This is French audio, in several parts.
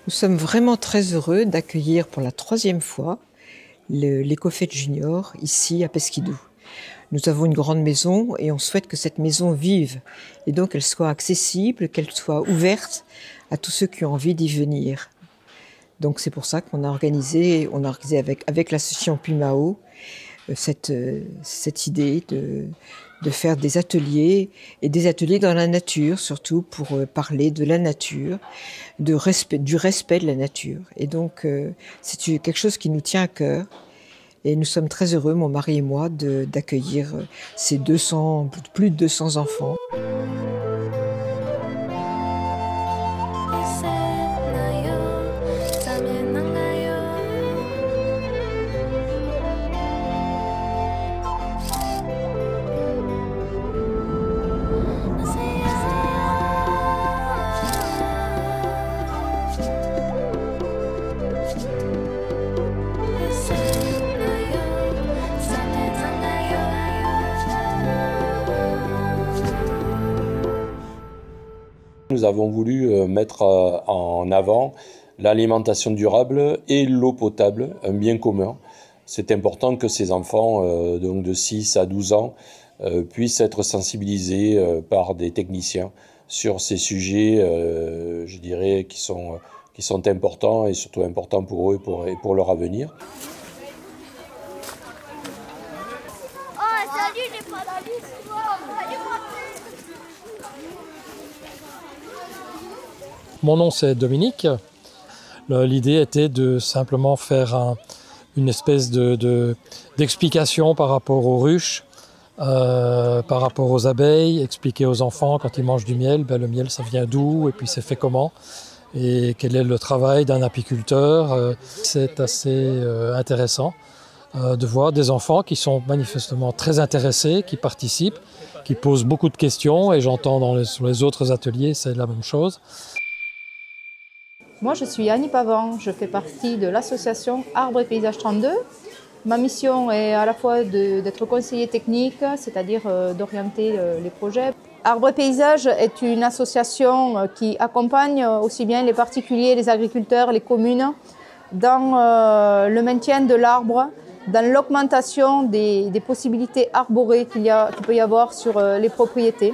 Nous sommes vraiment très heureux d'accueillir pour la 3e fois l'Ecofête Junior ici à Pesquidou. Nous avons une grande maison et on souhaite que cette maison vive et donc qu'elle soit accessible, qu'elle soit ouverte à tous ceux qui ont envie d'y venir. Donc c'est pour ça qu'on a organisé avec l'association Pimao cette idée de faire des ateliers et des ateliers dans la nature, surtout pour parler de la nature, du respect de la nature. Et donc c'est quelque chose qui nous tient à cœur. Et nous sommes très heureux, mon mari et moi, d'accueillir ces plus de 200 enfants. Nous avons voulu mettre en avant l'alimentation durable et l'eau potable, un bien commun. C'est important que ces enfants donc de 6 à 12 ans puissent être sensibilisés par des techniciens sur ces sujets, je dirais, qui sont importants et surtout importants pour eux et pour leur avenir. Mon nom c'est Dominique. L'idée était de simplement faire une espèce d'explication par rapport aux ruches, par rapport aux abeilles, expliquer aux enfants quand ils mangent du miel, le miel ça vient d'où et puis c'est fait comment et quel est le travail d'un apiculteur. C'est assez intéressant de voir des enfants qui sont manifestement très intéressés, qui participent, qui posent beaucoup de questions et j'entends sur les autres ateliers c'est la même chose. Moi, je suis Annie Pavant, je fais partie de l'association Arbres et Paysages 32. Ma mission est à la fois d'être conseiller technique, c'est-à-dire d'orienter les projets. Arbres et Paysages est une association qui accompagne aussi bien les particuliers, les agriculteurs, les communes dans le maintien de l'arbre, dans l'augmentation des possibilités arborées qu'il peut y avoir sur les propriétés.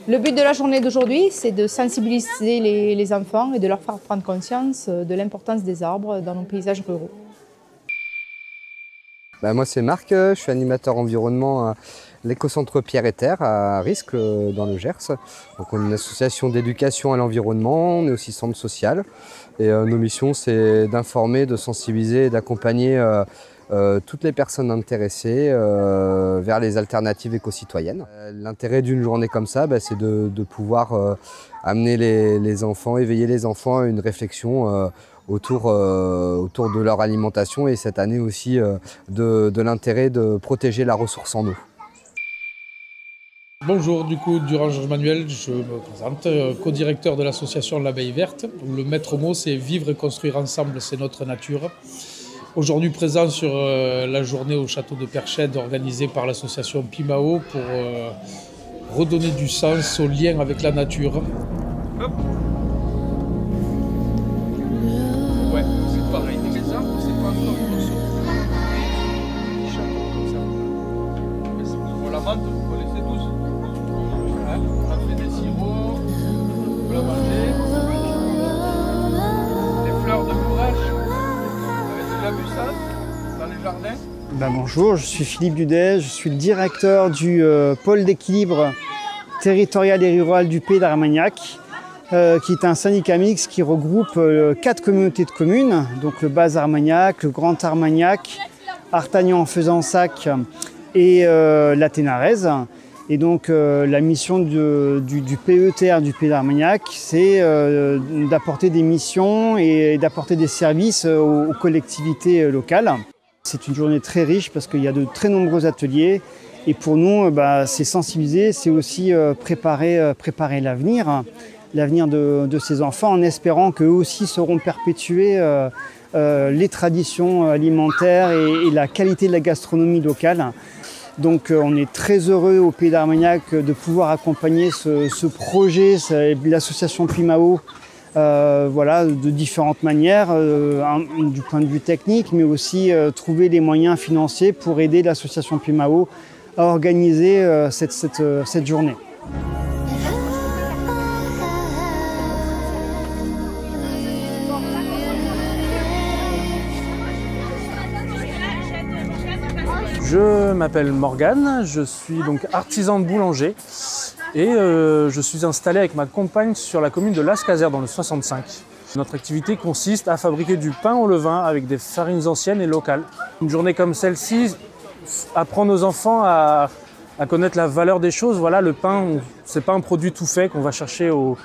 Le but de la journée d'aujourd'hui, c'est de sensibiliser les enfants et de leur faire prendre conscience de l'importance des arbres dans nos paysages ruraux. Moi c'est Marc, je suis animateur environnement à l'écocentre Pierre et Terre à Riscle dans le Gers. Donc on est une association d'éducation à l'environnement, on est aussi centre social et nos missions c'est d'informer, de sensibiliser et d'accompagner toutes les personnes intéressées vers les alternatives éco-citoyennes. L'intérêt d'une journée comme ça, c'est de pouvoir amener les enfants, éveiller les enfants à une réflexion autour de leur alimentation et cette année aussi de l'intérêt de protéger la ressource en eau. Bonjour, Durand Georges Manuel, je me présente, co-directeur de l'association L'Abeille Verte. Le maître mot c'est vivre et construire ensemble, c'est notre nature. Aujourd'hui présent sur la journée au château de Perchède organisée par l'association Pimao pour redonner du sens au lien avec la nature. Hop. Ouais, c'est pareil, les arbres, c'est pas encore une notion. Des chapeaux comme ça. Mais pour la menthe, vous connaissez tous. Hein, on a fait des sirops, vous la mangez. Des fleurs de courage. Vous avez vu ça dans les jardins? Bonjour, je suis Philippe Dudet, je suis le directeur du pôle d'équilibre territorial et rural du Pays d'Armagnac, qui est un syndicat mixte qui regroupe 4 communautés de communes, donc le Bas Armagnac, le Grand Armagnac, Artagnan-Fezensac et la Ténarèze. Et donc la mission du PETR du Pays d'Armagnac, c'est d'apporter des missions et d'apporter des services aux collectivités locales. C'est une journée très riche parce qu'il y a de très nombreux ateliers et pour nous, c'est sensibiliser, c'est aussi préparer l'avenir de ces enfants en espérant qu'eux aussi sauront perpétuer les traditions alimentaires et la qualité de la gastronomie locale. Donc on est très heureux au Pays d'Armagnac de pouvoir accompagner ce projet, l'association Pimao, voilà, de différentes manières, du point de vue technique, mais aussi trouver les moyens financiers pour aider l'association Pimao à organiser cette journée. Je m'appelle Morgane, je suis donc artisan de boulanger et je suis installé avec ma compagne sur la commune de Lascazère dans le 65. Notre activité consiste à fabriquer du pain au levain avec des farines anciennes et locales. Une journée comme celle-ci apprend nos enfants à connaître la valeur des choses. Voilà, le pain, c'est pas un produit tout fait qu'on va chercher au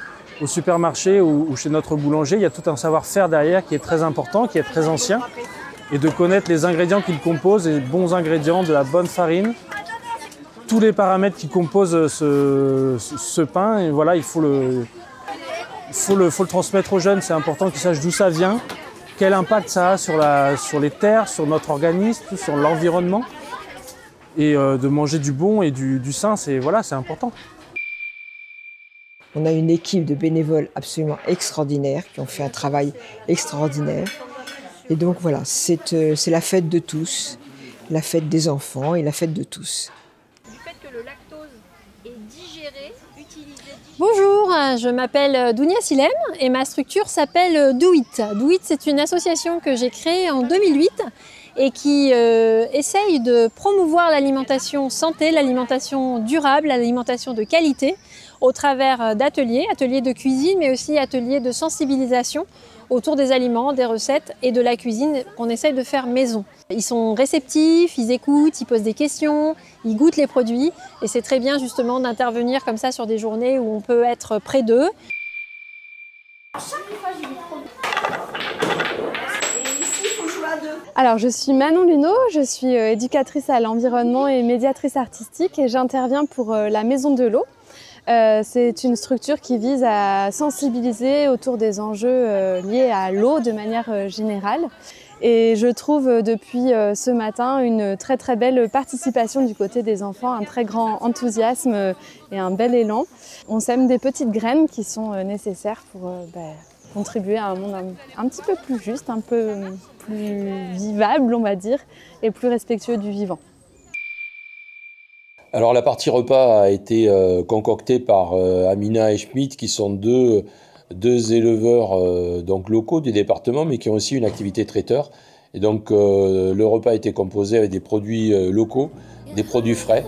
supermarché ou chez notre boulanger. Il y a tout un savoir-faire derrière qui est très important, qui est très ancien. Et de connaître les ingrédients qu'il compose, les bons ingrédients, de la bonne farine, tous les paramètres qui composent ce pain. Et voilà, il faut le transmettre aux jeunes. C'est important qu'ils sachent d'où ça vient, quel impact ça a sur les terres, sur notre organisme, sur l'environnement. Et de manger du bon et du sain, c'est important. On a une équipe de bénévoles absolument extraordinaires qui ont fait un travail extraordinaire. Et donc voilà, c'est la fête de tous, la fête des enfants et la fête de tous. Du fait que le lactose est digéré, utilisé... Bonjour, je m'appelle Dounia Silem et ma structure s'appelle Do It. Do It, c'est une association que j'ai créée en 2008 et qui essaye de promouvoir l'alimentation santé, l'alimentation durable, l'alimentation de qualité au travers d'ateliers, ateliers de cuisine mais aussi ateliers de sensibilisation autour des aliments, des recettes et de la cuisine qu'on essaye de faire maison. Ils sont réceptifs, ils écoutent, ils posent des questions, ils goûtent les produits et c'est très bien justement d'intervenir comme ça sur des journées où on peut être près d'eux. Alors je suis Manon Luneau, je suis éducatrice à l'environnement et médiatrice artistique et j'interviens pour la Maison de l'eau. C'est une structure qui vise à sensibiliser autour des enjeux liés à l'eau de manière générale. Et je trouve depuis ce matin une très très belle participation du côté des enfants, un très grand enthousiasme et un bel élan. On sème des petites graines qui sont nécessaires pour contribuer à un monde un petit peu plus juste, un peu plus vivable on va dire, et plus respectueux du vivant. Alors la partie repas a été concoctée par Amina et Schmitt, qui sont deux éleveurs donc locaux du département, mais qui ont aussi une activité traiteur. Et donc le repas a été composé avec des produits locaux, des produits frais.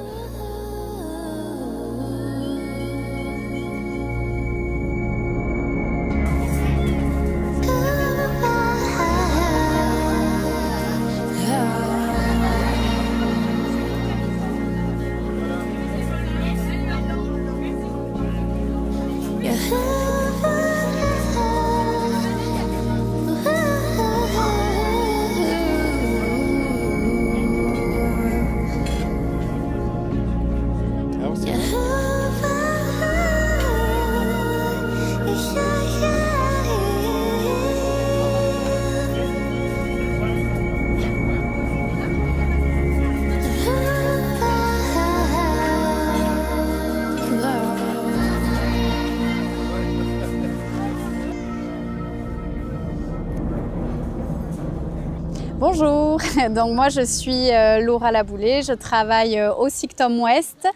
Bonjour, donc moi je suis Laura Laboulet, je travaille au SICTOM Ouest.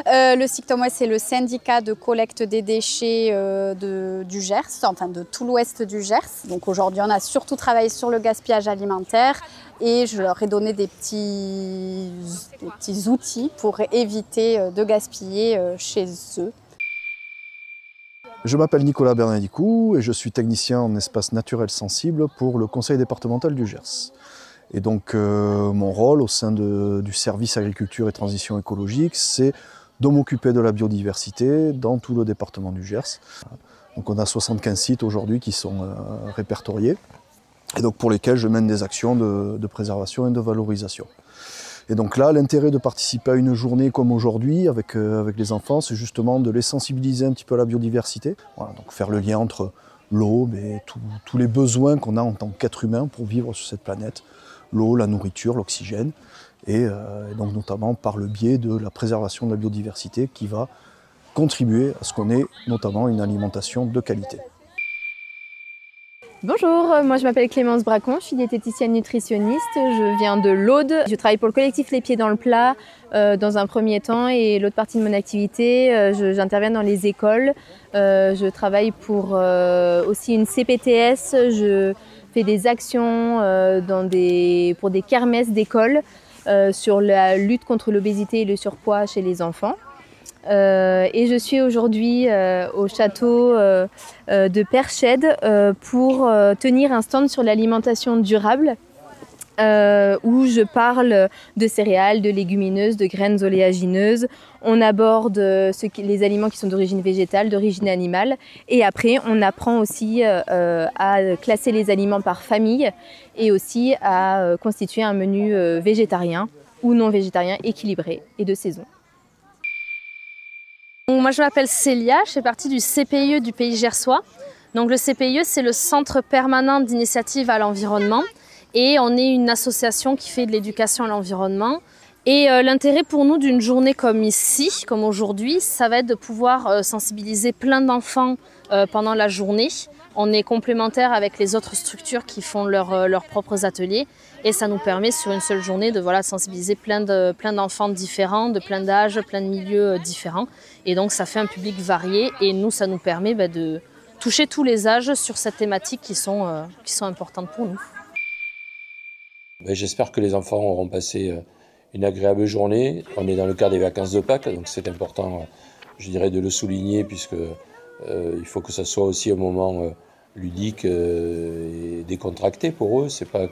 Le SICTOM Ouest c'est le syndicat de collecte des déchets du Gers, enfin de tout l'ouest du Gers. Donc aujourd'hui on a surtout travaillé sur le gaspillage alimentaire et je leur ai donné des petits outils pour éviter de gaspiller chez eux. Je m'appelle Nicolas Bernadicou et je suis technicien en espace naturel sensible pour le conseil départemental du Gers. Et donc mon rôle au sein du service agriculture et transition écologique, c'est de m'occuper de la biodiversité dans tout le département du Gers. Donc on a 75 sites aujourd'hui qui sont répertoriés et donc pour lesquels je mène des actions de préservation et de valorisation. Et donc là, l'intérêt de participer à une journée comme aujourd'hui avec les enfants, c'est justement de les sensibiliser un petit peu à la biodiversité. Voilà, donc faire le lien entre l'eau et tous les besoins qu'on a en tant qu'être humain pour vivre sur cette planète. L'eau, la nourriture, l'oxygène, et donc notamment par le biais de la préservation de la biodiversité qui va contribuer à ce qu'on ait notamment une alimentation de qualité. Bonjour, moi je m'appelle Clémence Bracon, je suis diététicienne nutritionniste, je viens de l'Aude. Je travaille pour le collectif Les Pieds dans le Plat dans un premier temps et l'autre partie de mon activité, j'interviens dans les écoles. Je travaille pour aussi une CPTS, je fais des actions pour des kermesses d'écoles sur la lutte contre l'obésité et le surpoids chez les enfants. Et je suis aujourd'hui au château de Perchède pour tenir un stand sur l'alimentation durable où je parle de céréales, de légumineuses, de graines oléagineuses. On aborde les aliments qui sont d'origine végétale, d'origine animale et après on apprend aussi à classer les aliments par famille et aussi à constituer un menu végétarien ou non végétarien équilibré et de saison. Moi je m'appelle Célia, je fais partie du CPIE du Pays Gersois. Donc le CPIE c'est le Centre permanent d'initiative à l'environnement et on est une association qui fait de l'éducation à l'environnement. Et l'intérêt pour nous d'une journée comme ici, comme aujourd'hui, ça va être de pouvoir sensibiliser plein d'enfants pendant la journée. On est complémentaires avec les autres structures qui font leurs propres ateliers et ça nous permet sur une seule journée de sensibiliser plein d'enfants différents, de plein d'âges, plein de milieux différents. Et donc ça fait un public varié et nous ça nous permet de toucher tous les âges sur cette thématique qui sont importantes pour nous. J'espère que les enfants auront passé une agréable journée. On est dans le cadre des vacances de Pâques, donc c'est important, je dirais, de le souligner puisque il faut que ça soit aussi un moment ludique et décontracté pour eux. C'est pas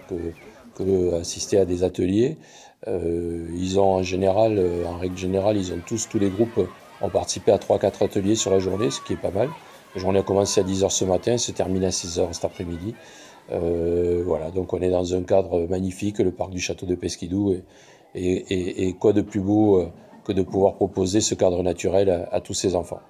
que assister à des ateliers. Ils ont en règle générale, tous les groupes ont participé à 3-4 ateliers sur la journée, ce qui est pas mal. La journée a commencé à 10h ce matin, se termine à 16h cet après-midi. Voilà, donc on est dans un cadre magnifique, le parc du château de Pesquidou, et quoi de plus beau que de pouvoir proposer ce cadre naturel à tous ces enfants.